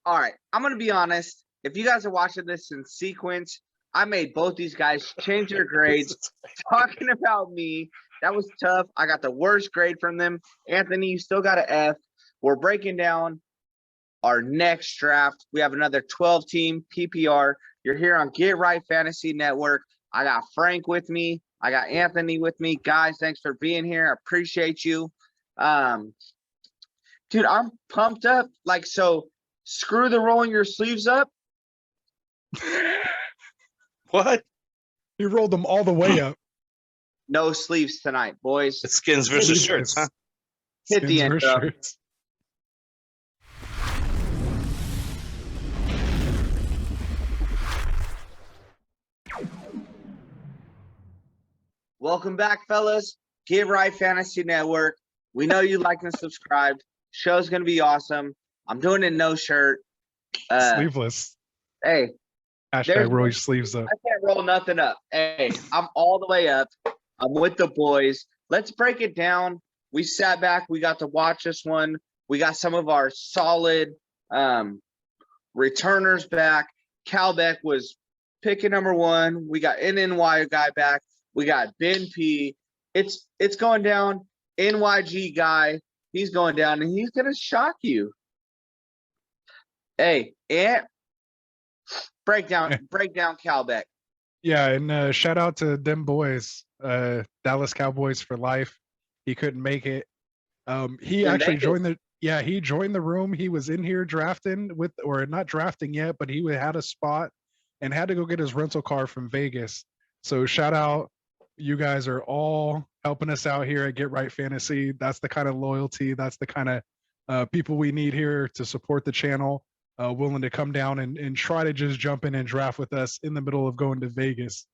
All right, I'm going to be honest. If you guys are watching this in sequence, I made both these guys change their grades. Talking about me, that was tough. I got the worst grade from them. Anthony, you still got an F. We're breaking down our next draft. We have another 12-team PPR. You're here on Get Right Fantasy Network. I got Frank with me. I got Anthony with me. Guys, thanks for being here. I appreciate you. Dude, I'm pumped up. Like, so screw the rolling your sleeves up. What? You rolled them all the way up. No sleeves tonight, boys. It's skins versus shirts, huh? Hit the Skins versus intro. shirts. Welcome back, fellas. Get Right Fantasy Network. We know you like and subscribed. Show's going to be awesome. I'm doing it no shirt. Sleeveless. Hey. Hashtag roll your sleeves up. I can't roll nothing up. Hey, I'm all the way up. I'm with the boys. Let's break it down. We sat back. We got to watch this one. We got some of our solid returners back. Calbeck was picking number one. We got NNY guy back. We got bendp. It's going down. NYG guy. He's going down, and he's going to shock you. Hey, and break down Calbeck. Yeah, and shout out to them boys, Dallas Cowboys for life. He couldn't make it. He actually joined the room. He was in here drafting with, or not drafting yet, but he had a spot and had to go get his rental car from Vegas. So shout out. You guys are all helping us out here at Get Right Fantasy. That's the kind of loyalty. That's the kind of people we need here to support the channel. Willing to come down and try to just jump in and draft with us in the middle of going to Vegas.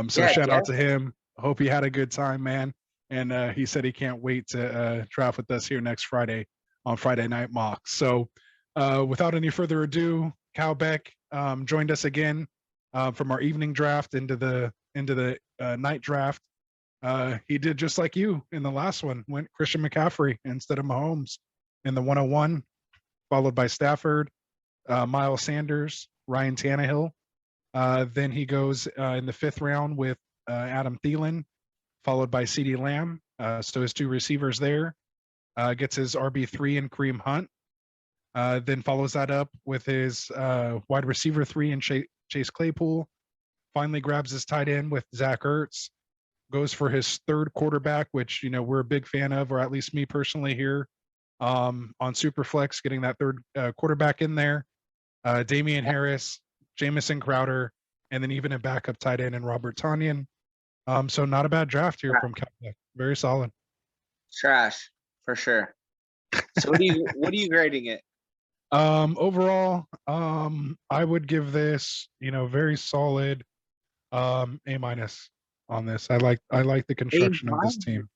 Shout out to him. Hope he had a good time, man. And he said he can't wait to draft with us here next Friday on Friday Night Mock. So without any further ado, Calbeck joined us again from our evening draft into the night draft. He did just like you in the last one, went Christian McCaffrey instead of Mahomes in the 101, followed by Stafford. Miles Sanders, Ryan Tannehill. Then he goes in the 5th round with Adam Thielen, followed by CeeDee Lamb. So his 2 receivers there. Gets his RB3 in Kareem Hunt. Then follows that up with his wide receiver 3 in Chase Claypool. Finally grabs his tight end with Zach Ertz. Goes for his 3rd quarterback, which, you know, we're a big fan of, or at least me personally here on Superflex, getting that 3rd quarterback in there. Damian Harris, Jamison Crowder, and then even a backup tight end in Robert Tonyan. So not a bad draft here from Calbeck. Very solid. Trash for sure. So what are you grading it? Overall, I would give this, you know, very solid A- on this. I like the construction of this team.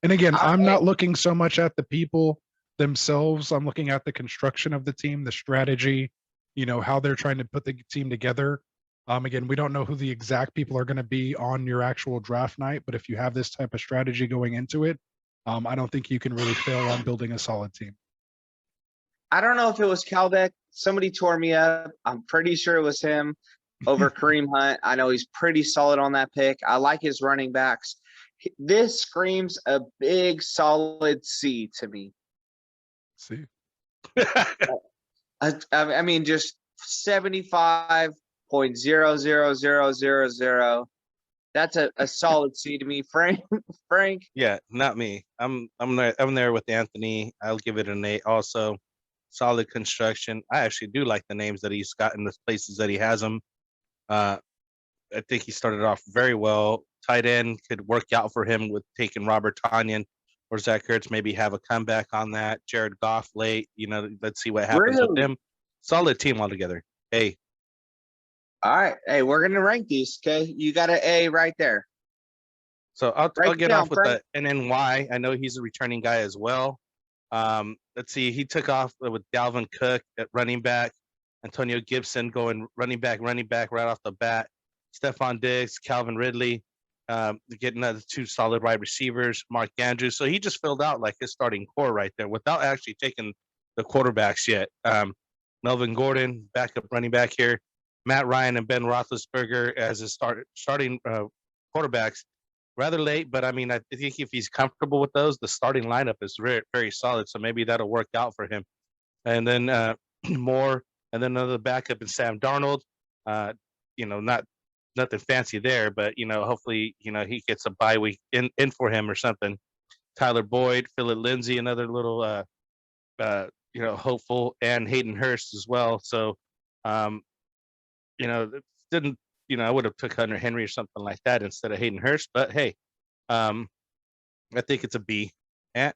And again, I'm not looking so much at the people themselves. I'm looking at the construction of the team, the strategy, you know, how they're trying to put the team together. Again, we don't know who the exact people are going to be on your actual draft night, but if you have this type of strategy going into it, I don't think you can really fail on building a solid team. I don't know if it was Calbeck. Somebody tore me up. I'm pretty sure it was him over Kareem Hunt. I know he's pretty solid on that pick. I like his running backs. This screams a big solid C to me. See, I mean, just 75.00000. That's a solid C to me, Frank. Yeah, not me. I'm there with Anthony. I'll give it an 8. Also, solid construction. I actually do like the names that he's got in the places that he has them. I think he started off very well. Tight end could work out for him with taking Robert Tonyan or Zach Ertz, maybe have a comeback on that. Jared Goff late, you know, let's see what happens with him. Solid team altogether. A. All right. Hey, we're going to rank these, okay? You got an A right there. So I'll get off with the NNY. I know he's a returning guy as well. Let's see. He took off with Dalvin Cook at running back. Antonio Gibson going running back right off the bat. Stephon Diggs, Calvin Ridley, getting another 2 solid wide receivers, Mark Andrews. So he just filled out like his starting core right there without actually taking the quarterbacks yet. Melvin Gordon, backup running back here, Matt Ryan and Ben Roethlisberger as his starting quarterbacks. Rather late, but I mean, I think if he's comfortable with those, the starting lineup is very, very solid. So maybe that'll work out for him. And then Moore, and then another backup in Sam Darnold. Nothing fancy there, but hopefully, he gets a bye week in for him or something. Tyler Boyd, Phillip Lindsay, another little hopeful, and Hayden Hurst as well. So didn't I would have took Hunter Henry or something like that instead of Hayden Hurst, but hey, I think it's a B. Yeah,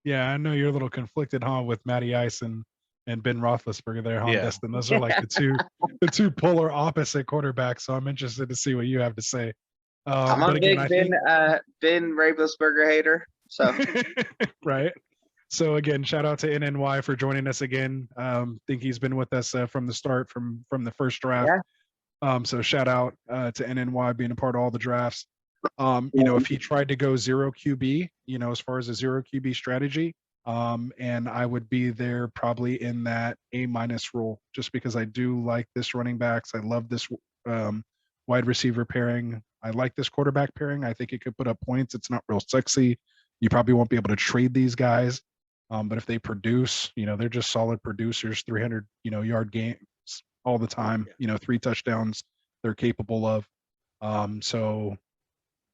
I know you're a little conflicted, huh, with Matty Ice and Ben Roethlisberger there, huh, Yeah. Destin? Those are like the two polar opposite quarterbacks. So I'm interested to see what you have to say. I'm a big Ben Roethlisberger hater. So right. So again, shout out to NNY for joining us again. Think he's been with us from the start, from the first draft. Yeah. So shout out to NNY being a part of all the drafts. If he tried to go 0 QB, as far as a 0 QB strategy, and I would be there probably in that A- role, just because I do like this running backs. I love this wide receiver pairing. I like this quarterback pairing. I think it could put up points. It's not real sexy. You probably won't be able to trade these guys. But if they produce, they're just solid producers, 300, yard games all the time, 3 touchdowns they're capable of. So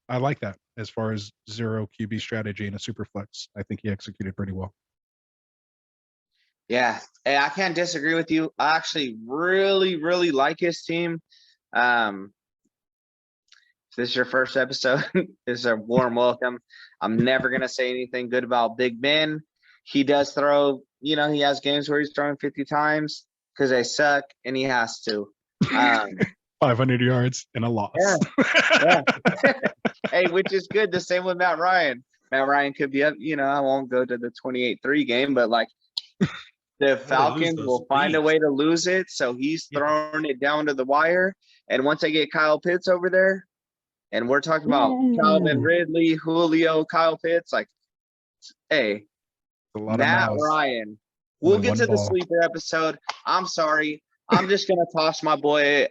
I like that as far as 0 QB strategy in a super flex. I think he executed pretty well. Yeah, hey, I can't disagree with you. I actually really, really like his team. If this is your first episode, it's a warm welcome. I'm never going to say anything good about Big Ben. He does throw, he has games where he's throwing 50 times because they suck, and he has to. 500 yards and a loss. Yeah. Hey, which is good. The same with Matt Ryan. Matt Ryan could be up, I won't go to the 28-3 game, but like the Falcons will find a way to lose it. So he's throwing it down to the wire. And once I get Kyle Pitts over there, and we're talking about Calvin Ridley, Julio, Kyle Pitts, like, hey, Matt Ryan. We'll get to the sleeper episode. I'm sorry. I'm just going to toss my boy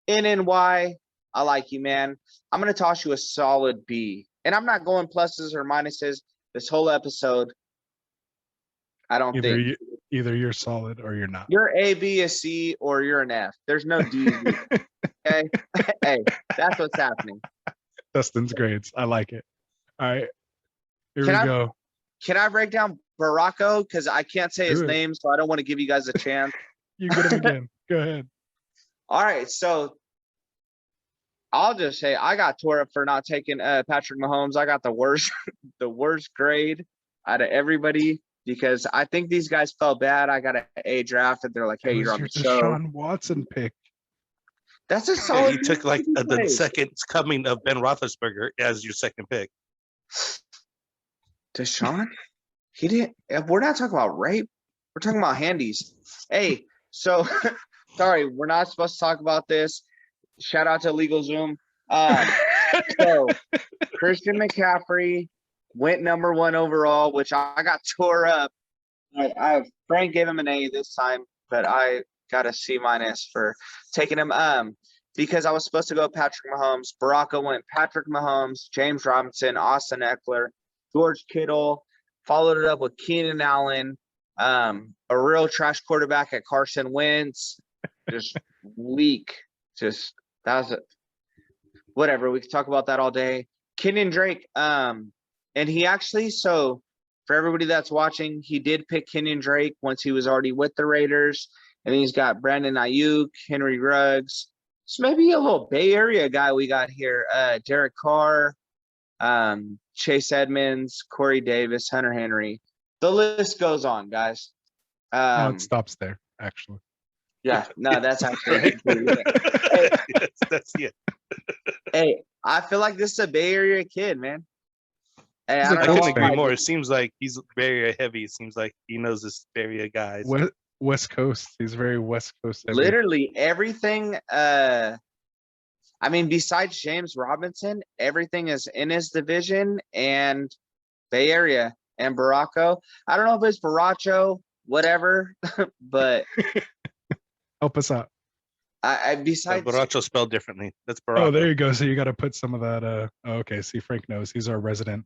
NNY. I like you, man. I'm going to toss you a solid B. And I'm not going pluses or minuses this whole episode. I don't think. Either you're solid or you're not. You're A, B, a C, or you're an F. There's no D. Okay? Hey, that's what's happening. Dustin's grades. I like it. All right. Here we go. Can I break down Berraco? Because I can't say his name, so I don't want to give you guys a chance. You get him again. Go ahead. All right, so I'll just say I got tore up for not taking Patrick Mahomes. I got the worst grade out of everybody because I think these guys felt bad. I got an A draft, and they're like, "Hey, you're on the show." Deshaun Watson pick. That's a solid. You took like the second coming of Ben Roethlisberger as your second pick. Deshaun? He didn't. We're not talking about rape. We're talking about handies. Hey, so sorry, we're not supposed to talk about this. Shout out to LegalZoom. So Christian McCaffrey went number 1 overall, which I got tore up. Frank gave him an A this time, but I got a C- for taking him because I was supposed to go Patrick Mahomes. Berraco went Patrick Mahomes, James Robinson, Austin Eckler, George Kittle, followed it up with Keenan Allen, a real trash quarterback at Carson Wentz, just weak. Just that was it. Whatever. We could talk about that all day. Kenyon Drake, and he actually, so for everybody that's watching, he did pick Kenyon Drake once he was already with the Raiders. And he's got Brandon Ayuk, Henry Ruggs. It's maybe a little Bay Area guy we got here. Derek Carr, Chase Edmonds, Corey Davis, Hunter Henry. The list goes on, guys. No, it stops there, actually. Yeah, no, that's actually Hey, that's it. Hey, I feel like this is a Bay Area kid, man. Hey, I couldn't agree more. It seems like he's Bay Area heavy. It seems like he knows this Bay Area guys. West Coast. He's very West Coast heavy. Literally everything. I mean, besides James Robinson, everything is in his division and Bay Area. and Berraco. I don't know if it's Berraco, whatever, but Help us out. besides Berraco spelled differently. That's Berraco. Oh, there you go. So you got to put some of that. Okay. See, Frank knows. He's our resident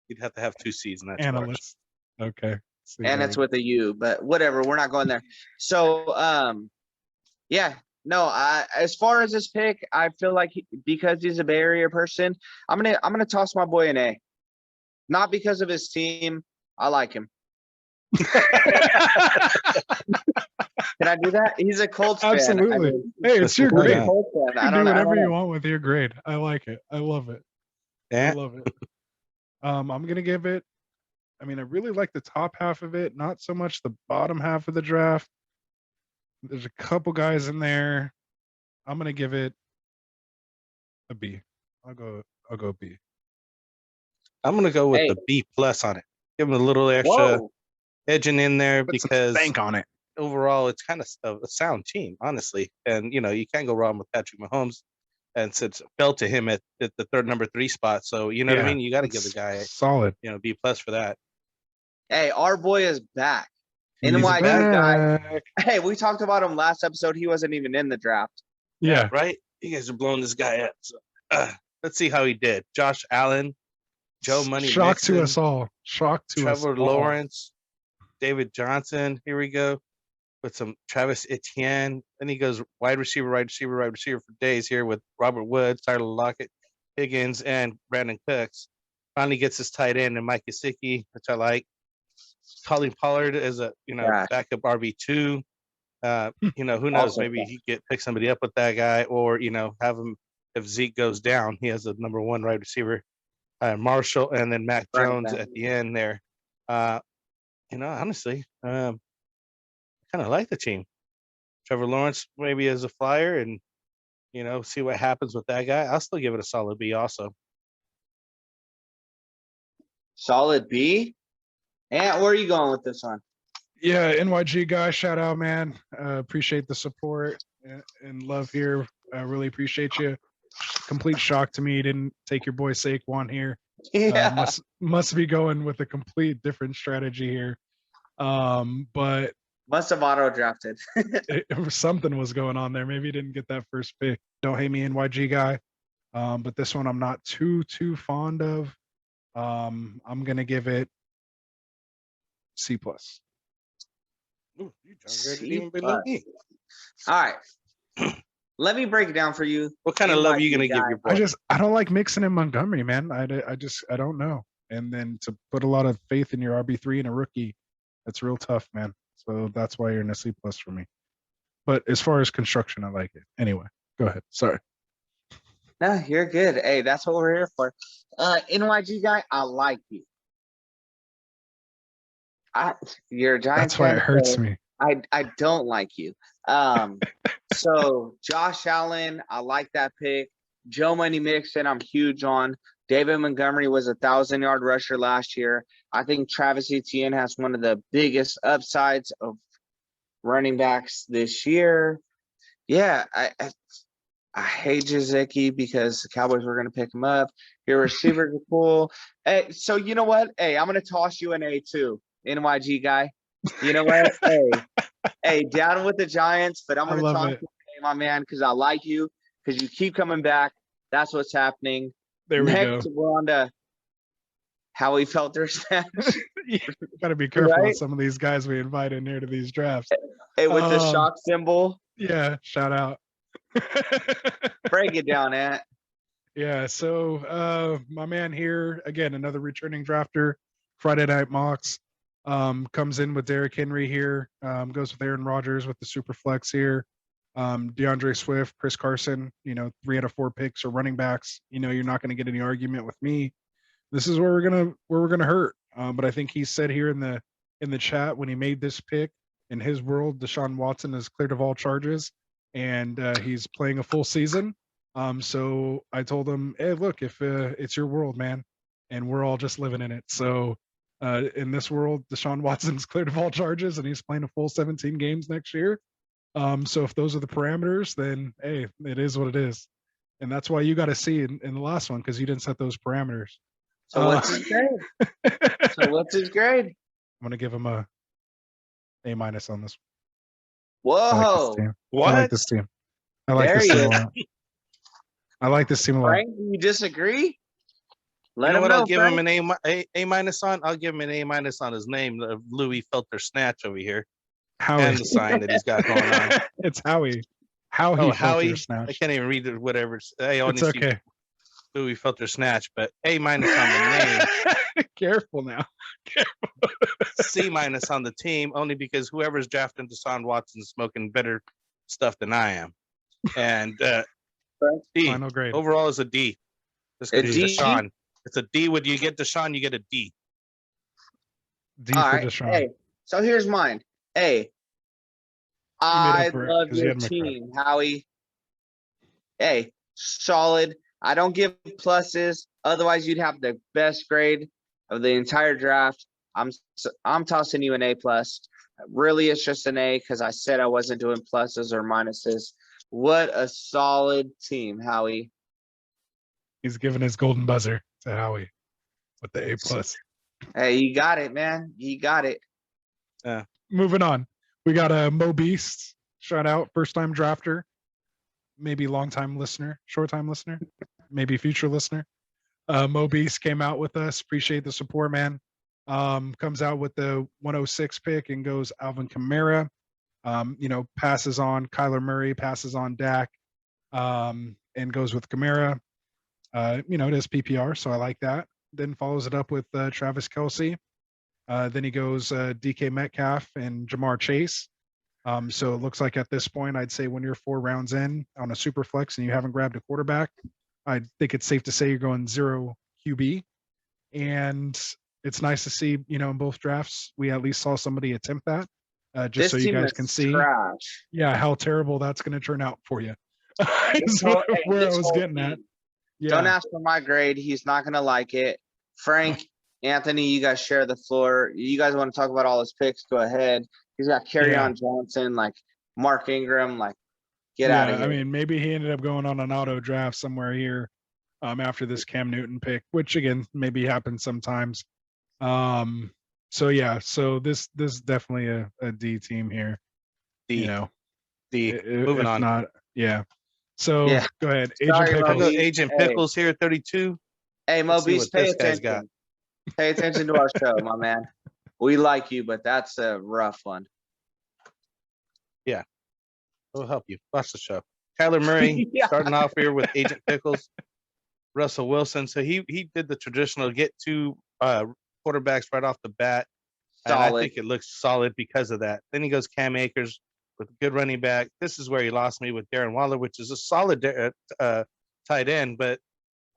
You'd have to have 2 C's in that. analyst. Okay. See, and there it's we with a U, but whatever. We're not going there. So, yeah, no. As far as this pick, I feel like because he's a Bay Area person, I'm gonna toss my boy an A. Not because of his team. I like him. Can I do that? He's a Colts fan. Absolutely. Hey, it's your Why grade. not? You I can do don't whatever you know. want with your grade. I like it. I love it. I Yeah. love it. I'm gonna give it. I mean, I really like the top half of it, not so much the bottom half of the draft. There's a couple guys in there. I'm gonna give it a B. I'll go B. I'm gonna go with Hey. the B+ on it. Give him a little extra Whoa. edging in there Put some because stank on it. overall it's kind of a sound team, honestly. And you can't go wrong with Patrick Mahomes. And since it fell to him at the number 3 spot, so you know what I mean. You got to give the guy solid. B+ for that. Hey, our boy is back. He's NYG guy. back. Hey, we talked about him last episode. He wasn't even in the draft. Yeah. Right. You guys are blowing this guy up. So, let's see how he did. Josh Allen, Joe Money Shock Mixon, to us all. Shock to us Trevor all. Lawrence, David Johnson. Here we go with some Travis Etienne. Then he goes wide receiver for days here with Robert Woods, Tyler Lockett, Higgins, and Brandon Cooks. Finally gets his tight end and Mike Gesicki, which I like. Colin Pollard as a backup RB2. Who knows? Also Maybe he pick somebody up with that guy, or have him if Zeke goes down. He has a number 1 wide receiver, Marshall, and then Mac Jones at the end there. Honestly, I kind of like the team. Trevor Lawrence maybe as a flyer, and see what happens with that guy. I'll still give it a solid B also. Solid B. And where are you going with this one? Yeah, NYG guy, shout out, man. Appreciate the support and love here. I really appreciate you. Complete shock to me. You didn't take your boy Saquon here. Yeah. Must be going with a complete different strategy here. But Must have auto drafted. something was going on there. Maybe he didn't get that first pick. Don't hate me, NYG guy. But this one I'm not too fond of. I'm gonna give it C+. Ooh, you downgraded even below me. All right. Let me break it down for you. What kind of love are you gonna give your boy? I don't like Mixon in Montgomery, man. I don't know. And then to put a lot of faith in your RB3 and a rookie, that's real tough, man. So that's why you're in a C+ for me. But as far as construction, I like it. Anyway, go ahead. Sorry. No, you're good. Hey, that's what we're here for. NYG guy, I like you. You're a Giants That's why fan, it hurts so me. I don't like you. So Josh Allen, I like that pick. Joe Money Mixon, I'm huge on. David Montgomery was 1,000-yard rusher last year. I think Travis Etienne has one of the biggest upsides of running backs this year. Yeah, I hate Gesicki because the Cowboys were going to pick him up. Your receivers are cool. Hey, so you know what? Hey, I'm going to toss you an A too, NYG guy. You know what? Hey, down with the Giants, but I'm going to toss you an A, my man, because I like you, because you keep coming back. That's what's happening. There we Next, go. we're on to HowieFeltersnach. You got to be careful Right? with some of these guys we invite in here to these drafts. Hey, with the shock symbol. Yeah, shout out. Break it down, Ant. Yeah, so my man here, again, another returning drafter, Friday Night Mocks, comes in with Derrick Henry here, goes with Aaron Rodgers with the Superflex here, DeAndre Swift, Chris Carson, 3 out of 4 picks are running backs. You're not going to get any argument with me. This is where we're gonna hurt. But I think he said here in the chat when he made this pick, in his world, Deshaun Watson is cleared of all charges, and he's playing a full season. So I told him, hey, look, if it's your world, man, and we're all just living in it. So in this world, Deshaun Watson's cleared of all charges, and he's playing a full 17 games next year. So if those are the parameters, then hey, it is what it is. And that's why you got to see in the last one, because you didn't set those parameters. So what's his grade? So what's his grade? I'm gonna give him a A- on this one. Whoa! I like this team. What? I like this team. I like There this he team a is. lot. I like this team a lot. Frank, do you disagree? Let You know him what? know, I'll give Frank. him an A minus on. I'll give him an A minus on his name, HowieFeltersnach over here, Howie. and the sign that he's got going on. It's Howie. How he Oh, felt Howie! your snatch. I can't even read it. Whatever. I only It's see okay. HowieFeltersnach, but A minus on the name. Careful now. C minus on the team, only because whoever's drafting Deshaun Watson's smoking better stuff than I am. And D Final grade. overall is a D. Just A because D? Deshaun. It's a D. When you get Deshaun, you get a D. D All for right. Deshaun. Hey, so here's mine. Hey, made I up for it love 'cause you your had McBride. team, Howie. Hey, solid. I don't give pluses. Otherwise, you'd have the best grade of the entire draft. I'm tossing you an A plus. Really, it's just an A because I said I wasn't doing pluses or minuses. What a solid team, Howie. He's giving his golden buzzer to Howie with the A plus. Hey, you got it, man. You got it. Moving on. We got a Mobeast. Shout out, first time drafter, maybe long time listener, short time listener, maybe future listener. Mobeast came out with us. Appreciate the support, man. Comes out with the 106 pick and goes Alvin Kamara. Passes on Kyler Murray, passes on Dak, and goes with Kamara. It is PPR, so I like that. Then follows it up with Travis Kelce. Then he goes DK Metcalf and Jamar Chase. So it looks like at this point, I'd say when you're 4 rounds in on a super flex and you haven't grabbed a quarterback, I think it's safe to say you're going 0 QB. And it's nice to see, in both drafts, we at least saw somebody attempt that. Just so you guys can see, trash. how terrible that's going to turn out for you. Is whole- where this I was whole getting at. team. Yeah. Don't ask for my grade. He's not gonna like it. Frank, Anthony, you guys share the floor. You guys want to talk about all his picks? Go ahead. He's got on Johnson, like Mark Ingram, like get out of here. I mean, maybe he ended up going on an auto draft somewhere here after this Cam Newton pick, which again maybe happens sometimes. So this is definitely a D team here. D. D. If Moving on. not, yeah. So Yeah. go ahead, Sorry, Agent I'll Pickles. go Agent Pickles here, 32. Hey, Let's see Mobeast, what pay this guy's got. attention. Pay attention to our show, my man. We like you, but that's a rough one. We'll help you. Watch the show. Kyler Murray Yeah. starting off here with Agent Pickles. Russell Wilson. So he did the traditional get 2 quarterbacks right off the bat. And I Solid. think it looks solid because of that. Then he goes Cam Akers with a good running back. This is where he lost me with Darren Waller, which is a solid tight end. But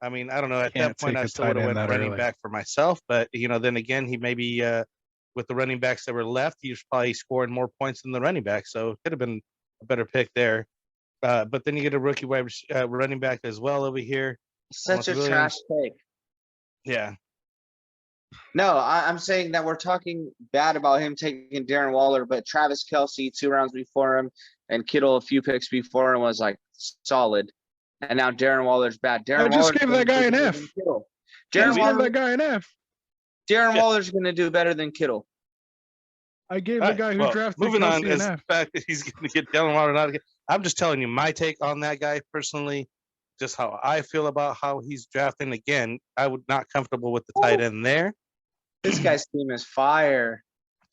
I mean, I don't know. At Can't that point, take I a still tight would have end went that running early. back for myself. But then again, he maybe with the running backs that were left, he was probably scoring more points than the running back. So it could have been a better pick there. But then you get a rookie running back as well over here. Such a Williams. trash take. Yeah. No, I'm saying that we're talking bad about him taking Darren Waller, but Travis Kelce 2 rounds before him and Kittle a few picks before him was like solid. And now Darren Waller's bad. I just gave that guy an F. Darren Gave that guy an F. Darren Yeah. Waller's going to do better than Kittle. I gave All the right, guy who well, drafted moving on Kelce is an the F. fact that he's going to get Darren Waller not again. I'm just telling you my take on that guy personally, just how I feel about how he's drafting. Again, I would not comfortable with the tight end there. This guy's team is fire.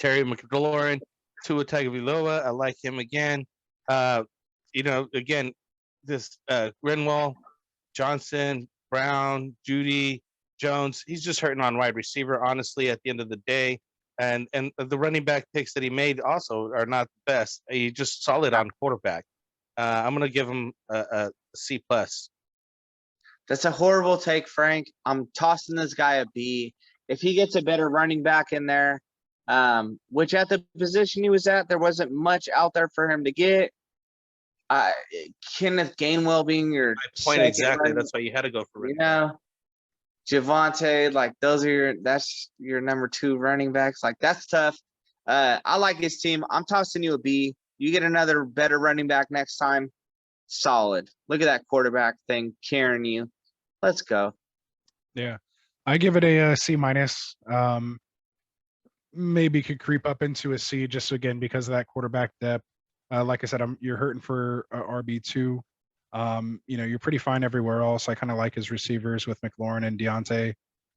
Terry McLaurin, Tua Tagovailoa, I like him again. Again, this Renwall, Johnson, Brown, Judy, Jones, he's just hurting on wide receiver, honestly, at the end of the day. And the running back picks that he made also are not the best. He just solid on quarterback. I'm going to give him a C+. That's a horrible take, Frank. I'm tossing this guy a B. If he gets a better running back in there, which at the position he was at, there wasn't much out there for him to get. Kenneth Gainwell being your My point exactly. That's why you had to go for running back. Javante, like that's your number 2 running backs. Like that's tough. I like his team. I'm tossing you a B. You get another better running back next time. Solid. Look at that quarterback thing carrying you. Let's go. Yeah. I give it a C minus. Maybe could creep up into a C just again because of that quarterback depth. Like I said, you're hurting for RB2. You're pretty fine everywhere else. I kind of like his receivers with McLaurin and Deontay.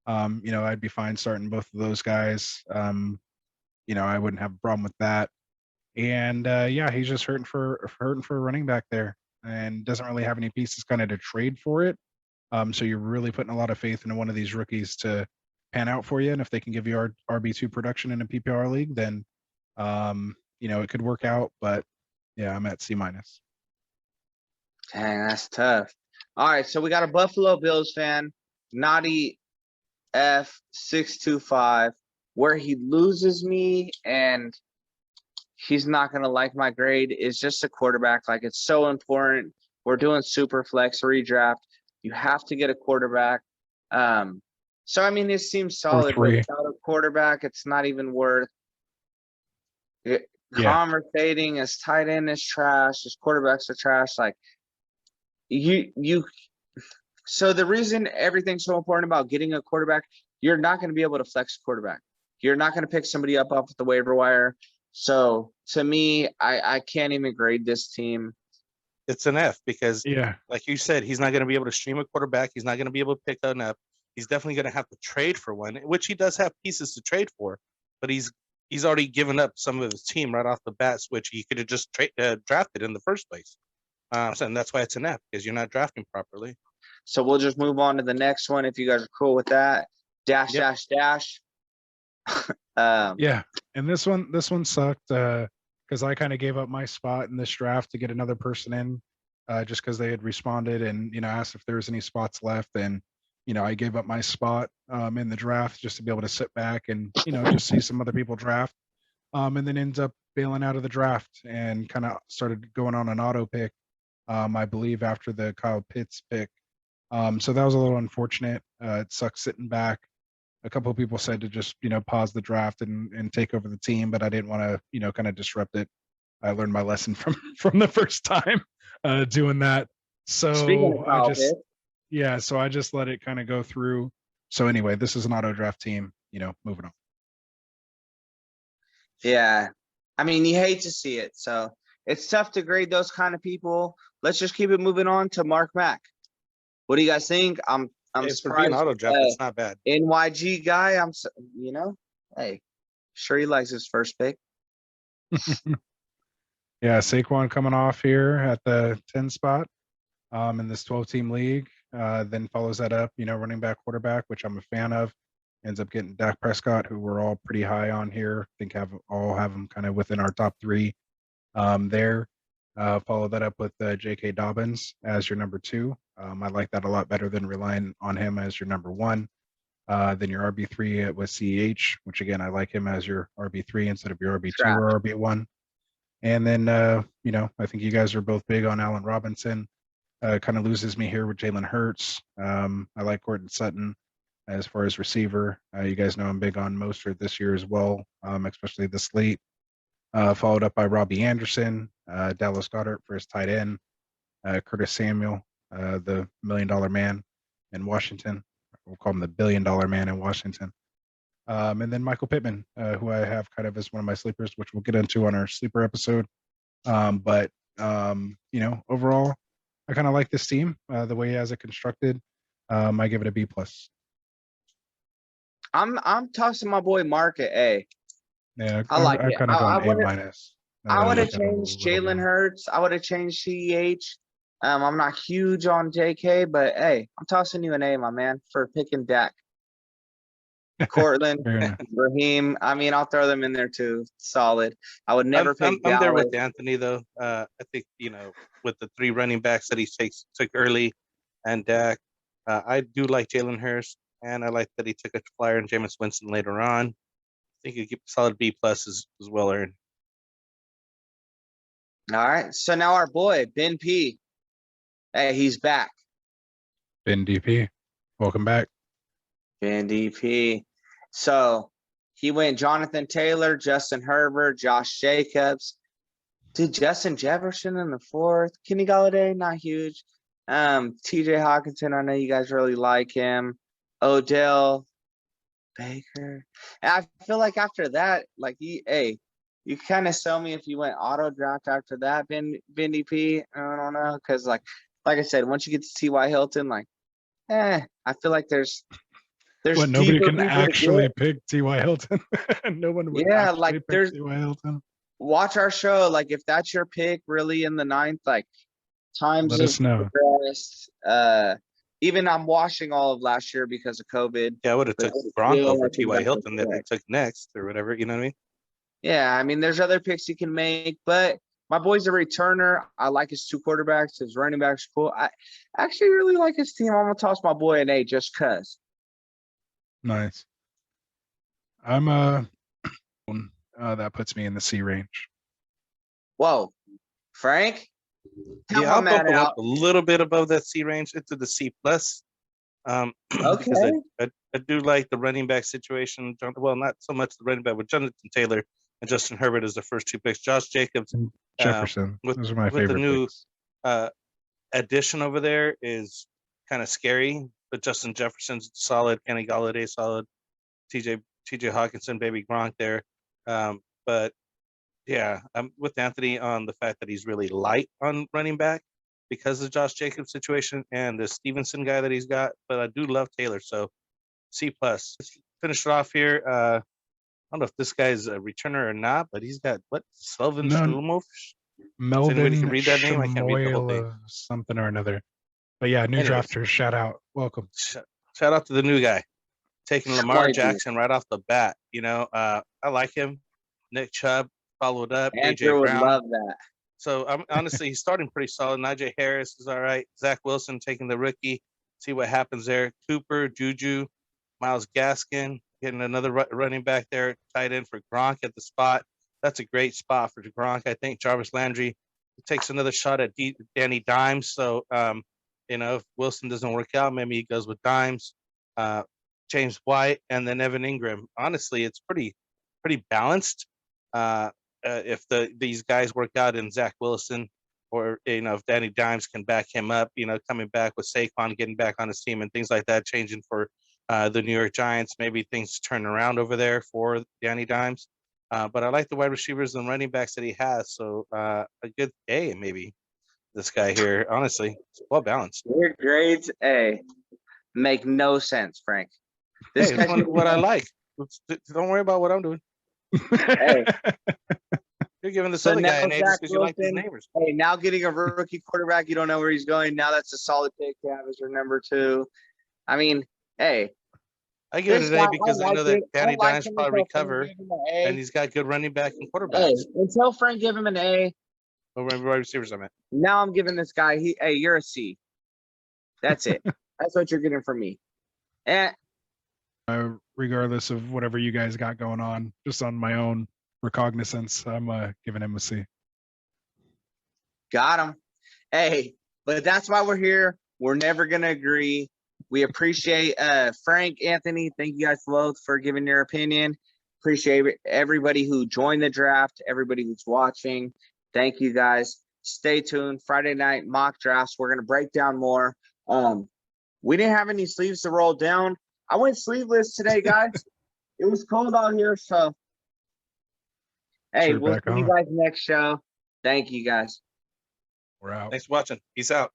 I'd be fine starting both of those guys. I wouldn't have a problem with that. And yeah, he's just hurting for a running back there, and doesn't really have any pieces kind of to trade for it. So you're really putting a lot of faith into one of these rookies to pan out for you. And if they can give you RB2 production in a PPR league, then it could work out. But yeah, I'm at C minus. Dang, that's tough. All right, so we got a Buffalo Bills fan, Naughty F625, where he loses me and he's not gonna like my grade is just a quarterback. Like, it's so important. We're doing Superflex redraft. You have to get a quarterback. So I mean, it seems solid, but without a quarterback, it's not even worth it. Conversating. His tight end is trash. His quarterbacks are trash. Like, so the reason everything's so important about getting a quarterback, you're not going to be able to flex a quarterback. You're not going to pick somebody up off the waiver wire. So to me, I can't even grade this team. It's an F because, like you said, he's not going to be able to stream a quarterback. He's not going to be able to pick an up. He's definitely going to have to trade for one, which he does have pieces to trade for. But he's already given up some of his team right off the bat, which he could have just drafted in the first place. And that's why it's an F, because you're not drafting properly. So we'll just move on to the next one if you guys are cool with that. Dash. Yeah, and this one sucked because I kind of gave up my spot in this draft to get another person in, just because they had responded and asked if there was any spots left, and I gave up my spot in the draft just to be able to sit back and just see some other people draft, and then ends up bailing out of the draft and kind of started going on an auto pick, I believe after the Kyle Pitts pick. So that was a little unfortunate. It sucks sitting back. A couple of people said to just, pause the draft and take over the team, but I didn't want to, kind of disrupt it. I learned my lesson from the first time doing that. So I just let it kind of go through. So anyway, this is an auto draft team, moving on. Yeah. I mean, you hate to see it. So it's tough to grade those kind of people. Let's just keep it moving on to Mark Mac. What do you guys think? I'm surprised. Auto draft, it's not bad. NYG guy, hey, sure he likes his first pick. Yeah, Saquon coming off here at the 10 spot in this 12-team league. Then follows that up, running back, quarterback, which I'm a fan of. Ends up getting Dak Prescott, who we're all pretty high on here. I think have him kind of within our top 3 there. Follow that up with J.K. Dobbins as your number 2. I like that a lot better than relying on him as your number 1. Then your RB3 with CEH, which again, I like him as your RB3 instead of your RB2 or RB1. And then, I think you guys are both big on Allen Robinson. Kind of loses me here with Jalen Hurts. I like Courtland Sutton as far as receiver. You guys know I'm big on Mostert this year as well, especially the slate. Followed up by Robbie Anderson, Dallas Goedert for his tight end, Curtis Samuel, the $1 million man in Washington. We'll call him the $1 billion man in Washington. And then Michael Pittman, who I have kind of as one of my sleepers, which we'll get into on our sleeper episode. But overall, I kind of like this team, the way he has it constructed. I give it a B+. I'm tossing my boy Mark at A. Yeah, I like it. kind of gone A-. I would have changed Jalen Hurts. I would have changed CEH. I'm not huge on JK, but hey, I'm tossing you an A, my man, for picking Dak. Cortland, Raheem. I mean, I'll throw them in there too. Solid. I would never pick Dallas. I'm there with Anthony though. I think with the 3 running backs that he took early, and Dak, I do like Jalen Hurts, and I like that he took a flyer in Jameis Winston later on. I think you get solid B+ as well earned. All right. So now our boy Ben P. Hey, he's back. Ben DP, welcome back. Ben DP. So he went Jonathan Taylor, Justin Herbert, Josh Jacobs. Dude, Justin Jefferson in the 4th. Kenny Golladay, not huge. TJ Hawkinson, I know you guys really like him. Odell, Baker. And I feel like after that, like you kind of sell me if you went auto draft after that, Bendy P. I don't know, because like I said, once you get to T.Y. Hilton, like, I feel like there's What, nobody deeper can people to actually get. pick T.Y. Hilton? No one would Yeah, actually like pick there's T.Y. Hilton. watch our show. Like if that's your pick, really in the 9th, like times Let have us know. progressed. Even I'm washing all of last year because of COVID. Yeah, I would have But took Gronk still, over I think T.Y. that's Hilton that they correct. took next or whatever. You know what I mean? Yeah, I mean, there's other picks you can make, but my boy's a returner. I like his 2 quarterbacks. His running back's cool. I actually really like his team. I'm gonna toss my boy an A just cause. Nice. I'm that puts me in the C range. Whoa, Frank, tell Yeah, my I'll bump man him up out. a little bit above that C range into the C plus. Because Okay, I do like the running back situation. Well, not so much the running back with Jonathan Taylor and Justin Herbert as the first 2 picks. Josh Jacobs And Jefferson. with Those are my the favorite new picks. addition over there is kind of scary. But Justin Jefferson's solid, Kenny Galladay solid, TJ Hawkinson, baby Gronk there. But yeah, I'm with Anthony on the fact that he's really light on running back because of Josh Jacobs' situation and the Stevenson guy that he's got. But I do love Taylor, so C plus. Let's finish it off here. I don't know if this guy's a returner or not, but he's got what MelvinSchmoyvi. So anybody can read that name? I can't read the whole thing. Something or another. But yeah, new Anyways, drafters, shout out. Welcome. shout out to the new guy taking Lamar Schmoyvi. Jackson right off the bat. You know, I like him. Nick Chubb followed up. Andrew AJ would Brown. love that. So I'm honestly, he's starting pretty solid. Najee Harris is all right. Zach Wilson taking the rookie. See what happens there. Cooper, Juju, Myles Gaskin getting another running back there. Tight end for Gronk at the spot. That's a great spot for Gronk. I think Jarvis Landry takes another shot at Danny Dimes. So, if Wilson doesn't work out, maybe he goes with Dimes, James White, and then Evan Ingram. Honestly, it's pretty balanced. If these guys work out in Zach Wilson, or if Danny Dimes can back him up, coming back with Saquon getting back on his team and things like that, changing for the New York Giants, maybe things turn around over there for Danny Dimes. But I like the wide receivers and running backs that he has, so a good A maybe. This guy here, honestly, it's well balanced. Your grades A make no sense, Frank. This guy's what I like. Don't worry about what I'm doing. Hey. You're giving this other guy an A just because you like his neighbors. Hey, now getting a rookie quarterback, you don't know where he's going. Now that's a solid pick to have as your number 2. I mean, hey. I give it an A because I know that Danny Dimes probably recover, and he's got good running back and quarterbacks. Hey, until Frank give him an A. Over wide receivers, I meant. Now I'm giving this guy, hey, you're a C. That's it. That's what you're getting from me. And regardless of whatever you guys got going on, just on my own recognizance, I'm giving him a C. Got him. Hey, but that's why we're here. We're never going to agree. We appreciate Frank, Anthony. Thank you guys both for giving your opinion. Appreciate everybody who joined the draft, everybody who's watching. Thank you guys. Stay tuned. Friday night mock drafts. We're going to break down more. We didn't have any sleeves to roll down. I went sleeveless today, guys. It was cold out here, so. Hey, we'll see you guys next show. Thank you, guys. We're out. Thanks for watching. Peace out.